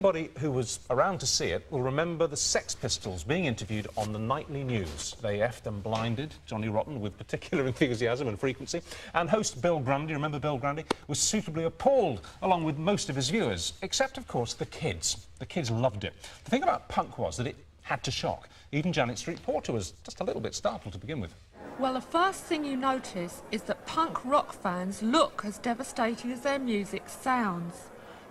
Anybody who was around to see it will remember the Sex Pistols being interviewed on the nightly news. They effed and blinded Johnny Rotten with particular enthusiasm and frequency, and host Bill Grundy, remember Bill Grundy, was suitably appalled, along with most of his viewers, except, of course, the kids. The kids loved it. The thing about punk was that it had to shock. Even Janet Street Porter was just a little bit startled to begin with. Well, the first thing you notice is that punk rock fans look as devastating as their music sounds.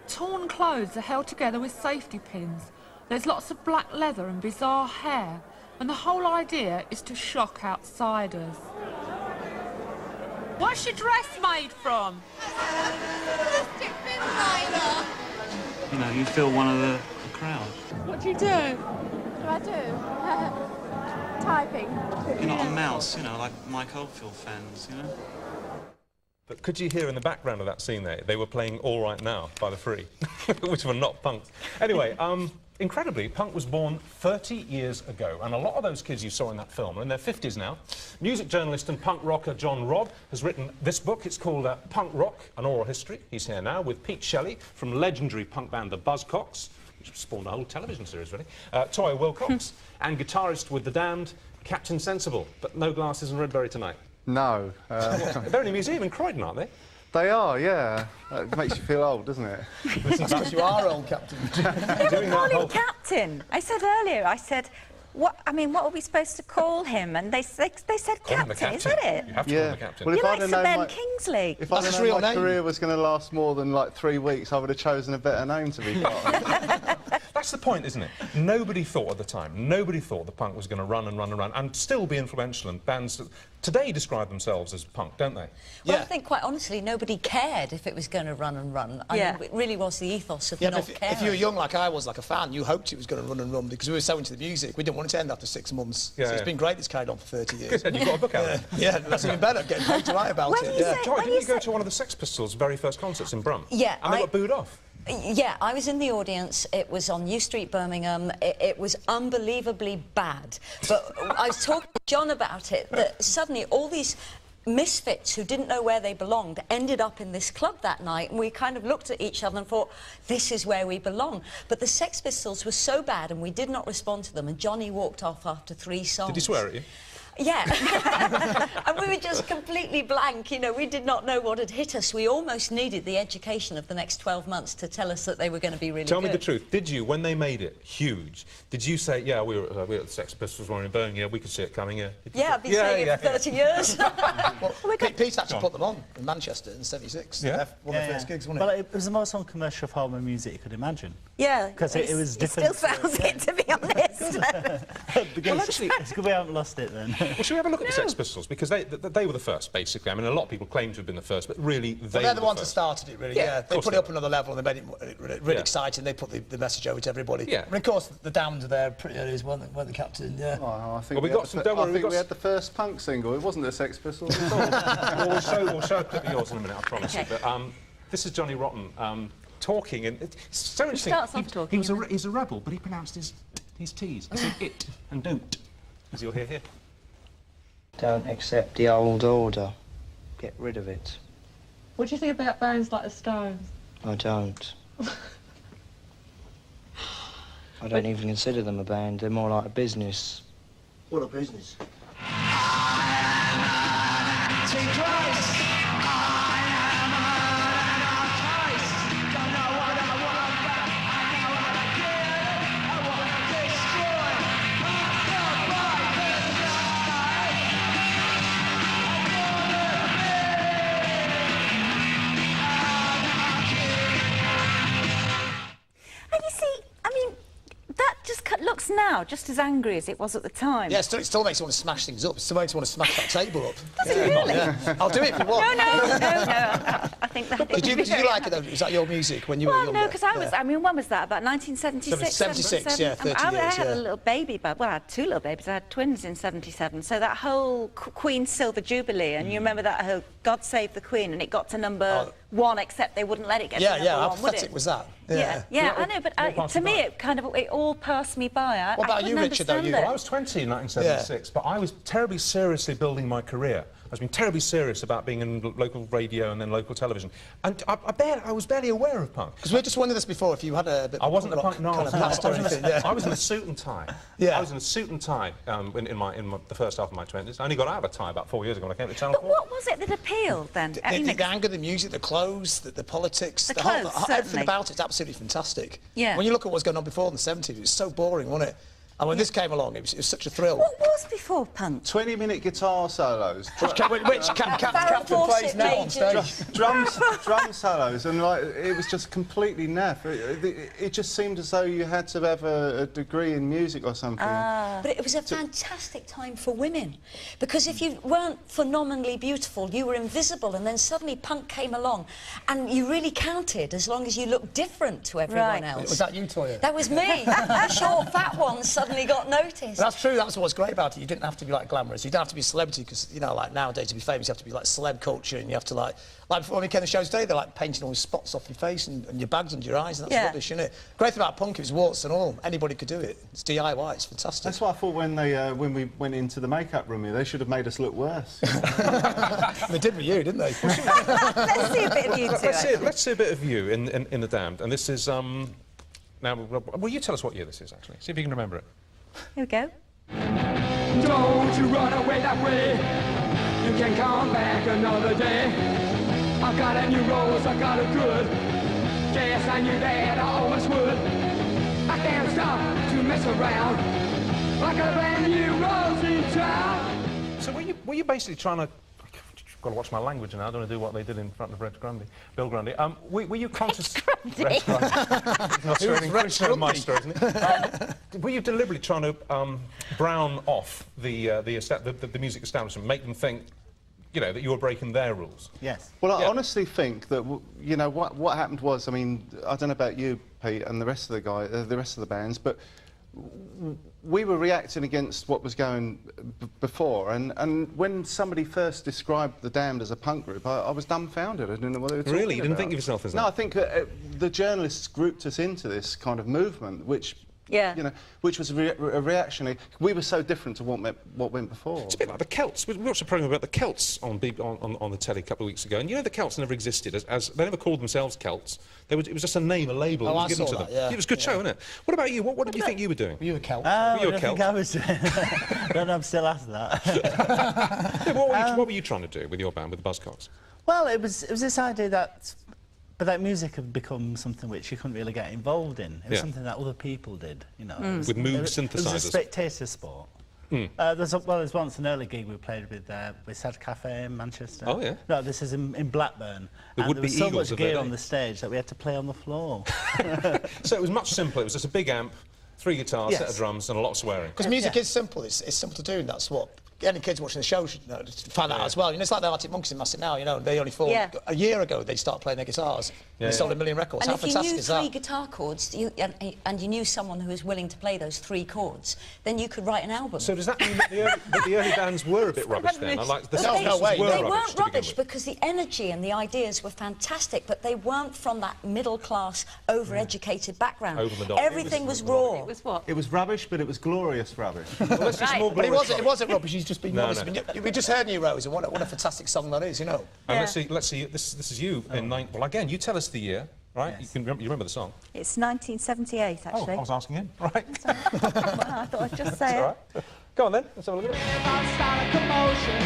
Torn clothes are held together with safety pins. There's lots of black leather and bizarre hair. And the whole idea is to shock outsiders. What's your dress made from? You know, you feel one of the crowd. What do you do? What do I do? Typing. You're not a mouse, you know, like Mike Oldfield fans, you know? But could you hear in the background of that scene there, they were playing All Right Now by The Free, which were not punks. Anyway, incredibly, punk was born 30 years ago, and a lot of those kids you saw in that film are in their 50s now. Music journalist and punk rocker John Robb has written this book. It's called Punk Rock, An Oral History. He's here now with Pete Shelley from legendary punk band The Buzzcocks, which spawned a whole television series, really, Toyah Wilcox, and guitarist with The Damned, Captain Sensible. But no glasses and Redberry tonight. No. They're in a museum in Croydon, aren't they? They are, yeah. It makes you feel old, doesn't it? Because you are old, Captain. They were calling Captain. I said earlier, I said, what are we supposed to call him? And they said Captain, is that it? You have to call him the Captain. Well, You're like Sir Ben Kingsley. If I'd known my career was going to last more than, like, 3 weeks, I would have chosen a better name, to be quite honest. That's the point, isn't it? Nobody thought at the time, nobody thought the punk was going to run and run and run and still be influential, and bands today describe themselves as punk, don't they? Well, I think, quite honestly, nobody cared if it was going to run and run. I mean, it really was the ethos of not caring. If you were young like I was, like a fan, you hoped it was going to run and run because we were so into the music. We didn't want it to end after 6 months. Yeah, so it's been great it's carried on for 30 years. And you've got a book out. Yeah, that's even better, getting paid to write about it. Joy, didn't you go to one of the Sex Pistols' very first concerts in Brum? Yeah. And they got booed off. Yeah, I was in the audience. It was on New Street, Birmingham. It was unbelievably bad. But I was talking to John about it, that suddenly all these misfits who didn't know where they belonged ended up in this club that night, and we kind of looked at each other and thought, this is where we belong. But the Sex Pistols were so bad and we did not respond to them, and Johnny walked off after 3 songs. Did he swear at you? Yeah. And we were just completely blank, you know, we did not know what had hit us. We almost needed the education of the next 12 months to tell us that they were going to be really good. Tell me the truth, did you, when they made it huge, did you say, yeah, we were at the Sex Pistols, we were in Birmingham, yeah, we could see it coming, yeah? Yeah, I've been saying it for 30 years. Well, Pete actually put them on in Manchester in '76. Yeah? One of the first gigs, wasn't it? Well, it was the most uncommercial form of music you could imagine. Yeah. Because it was different. It still sounds it, to be honest. Well, actually, it's good we haven't lost it, then. Well, should we have a look at the Sex Pistols? Because they were the first, basically. I mean, a lot of people claim to have been the first, but really, they're the ones that started it, really, yeah. They put it up another level and they made it really exciting. They put the message over to everybody. Yeah. And, of course, the Damned are there pretty early as well, weren't the Captain, yeah. Oh, I think we had the first punk single. It wasn't the Sex Pistols at all. Well, we'll show a clip of yours in a minute, I promise you. But this is Johnny Rotten talking, and it's so interesting. He's a rebel, but he pronounced his T's. He said it and don't, as you'll hear here. Don't accept the old order. Get rid of it. What do you think about bands like the Stones? I don't. I don't even consider them a band. They're more like a business. What a business. Looks now just as angry as it was at the time. Yeah, it still makes you want to smash things up. It still makes you want to smash that table up. Does it really? Yeah. I'll do it if you want. No. I think that. Did you like it though? Was that your music when you were younger? Well, no, because I was. I mean, when was that? About 1976. 76, yeah, 30 years. I had a little baby, but I had 2 little babies. I had twins in '77. So that whole Queen's Silver Jubilee, and you remember that whole God Save the Queen, and it got to number 1, except they wouldn't let it get to number 1, how would pathetic it? was that? Yeah, I know, but to me, it all passed me by. What about you, Richard, though? Well, I was 20 in 1976, but I was terribly seriously building my career. was being terribly serious about being in local radio and then local television. And I was barely aware of punk. Because we were just wondering this before, if you had a bit I wasn't a punk, no, kind of past or anything. I was in a suit and tie. Yeah. I was in a suit and tie in the first half of my 20s. I only got out of a tie about 4 years ago when I came to Channel 4. But what was it that appealed then? The anger, the music, the clothes, the politics, the whole, clothes, everything about it's absolutely fantastic. Yeah. When you look at what's going on before in the 70s, it was so boring, wasn't it? And when this came along, it was such a thrill. What was before punk? 20-minute guitar solos. Which Captain plays now on stage. Drum solos, and like it was just completely naff. It just seemed as though you had to have a degree in music or something. But it was a fantastic time for women, because if you weren't phenomenally beautiful, you were invisible, and then suddenly punk came along, and you really counted as long as you looked different to everyone else. Was that you, Toyah? That was me. The short, fat one suddenly got noticed. That's true. That's what's great about it. You didn't have to be like glamorous. You don't have to be a celebrity because, you know, like nowadays to be famous, you have to be like celeb culture, and you have to like before we came to the shows today, they're like painting all these spots off your face and your bags under your eyes, and that's rubbish, isn't it? Great thing about punk, it was warts and all. Anybody could do it. It's DIY. It's fantastic. That's why I thought when we went into the makeup room here, they should have made us look worse. They did with you, didn't they? Let's see a bit of you too. Let's see a bit of you in The Damned, and this is now. Will you tell us what year this is actually? See if you can remember it. Here we go. Don't you run away that way. You can come back another day. I got a new rose, I got a good. Yes, I knew that I always would. I can't stop to mess around. I got a brand new rose in town. So were you basically trying to... I've got to watch my language now. I don't want to do what they did in front of Bill Grundy. Were you conscious... Red Grundy. Australian maestro, isn't it? Were you deliberately trying to brown off the music establishment, make them think, you know, that you were breaking their rules? Yes. Well, I honestly think that, you know, what happened was, I mean, I don't know about you, Pete, and the rest of the rest of the bands, but we were reacting against what was going before, and when somebody first described The Damned as a punk group, I was dumbfounded. I didn't know what they were talking about. Really? You didn't think of yourself as that? No, I think the journalists grouped us into this kind of movement, which... Yeah. You know, which was a reactionary. We were so different to what went before. It's a bit like the Celts. We watched a programme about the Celts on the telly a couple of weeks ago, and you know the Celts never existed as they never called themselves Celts. It was just a name, a label that was given to them. Yeah. It was a good show, wasn't it? What about you? What did you think you were doing? Were you a Celt? I Were you a don't Celt? think I was doing But I'm still after that. Yeah, what were you trying to do with your band, with the Buzzcocks? Well, it was this idea that... But that music had become something which you couldn't really get involved in. It was something that other people did, you know. With Moog synthesizers. It was a spectator sport. There's once an early gig we played with Sad Cafe in Manchester. Oh, yeah? No, this is in Blackburn. There would there be was so Eagles much of their gear day. on the stage that we had to play on the floor. So it was much simpler. It was just a big amp, 3 guitars, set of drums, and a lot of swearing. Because music is simple. It's simple to do, and that's what any kids watching the show should find that out as well. You know, it's like the Arctic Monkeys in Massive now. You know, they only formed a year ago. They started playing their guitars. They sold 1 million records. And How if you fantastic knew is that? 3 guitar chords, and you knew someone who was willing to play those 3 chords, then you could write an album. So does that mean that the early bands were a bit rubbish then? Like the No way. were They rubbish weren't to begin rubbish with. because the energy and the ideas were fantastic, but they weren't from that middle-class, over-educated background. Everything was raw. It was what? It was rubbish, but it was glorious rubbish. Well, let's do some more But glorious it wasn't rubbish. He's just being No, honest. no. I mean, we just heard New Rose, and what a fantastic song that is, you know. And let's see. This is you in well, again, you tell us the year, right? Yes. You remember the song? It's 1978, Oh, actually. I was asking him. Right. Well, I thought I'd just say it. All right. Go on then. Let's have a look at it. Start a commotion.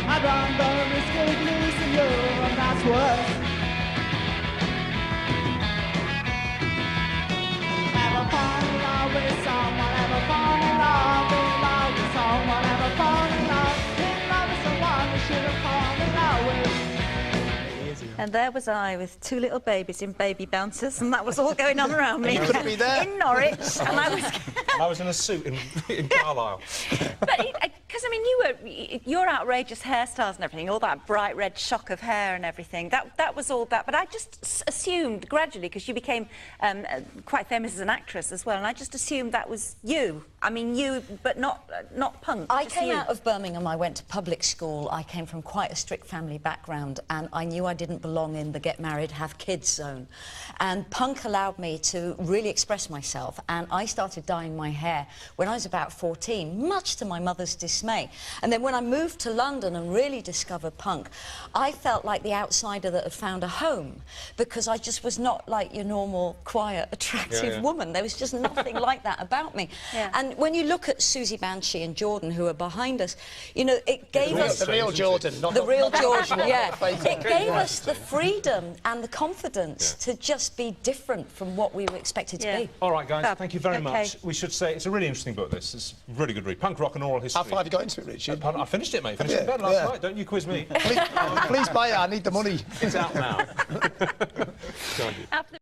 I'd run the risk of losing you, and that's worse. Have a fall in love with someone, have a fall in love with someone, have a fall in love with someone you should have fallen in love with. And there was I with 2 little babies in baby bouncers, and that was all going on around me. You couldn't be there. In Norwich, and I was... I was in a suit in Carlisle. But because I mean, your outrageous hairstyles and everything, all that bright red shock of hair and everything, that was all that. But I just assumed gradually, because you became quite famous as an actress as well, and I just assumed that was you. I mean, you, but not punk. I just came you. out of Birmingham, I went to public school, I came from quite a strict family background, and I knew I didn't belong in the get married, have kids zone. And punk allowed me to really express myself, and I started dyeing my hair when I was about 14, much to my mother's dismay. dismay. And then when I moved to London and really discovered punk, I felt like the outsider that had found a home, because I just was not like your normal, quiet, attractive woman. There was just nothing like that about me. And when you look at Susie Banshee and Jordan, who are behind us, you know, it gave us... The real Jordan, not the real Jordan, yeah. It gave us the freedom and the confidence to just be different from what we were expected to be. All right, guys, thank you very much. We should say it's a really interesting book, this. It's a really good read. Punk rock and oral history. How far have you got into it, Richard? I finished it, mate. Finished it in bed last night. Don't you quiz me. Please buy it. I need the money. It's out now. After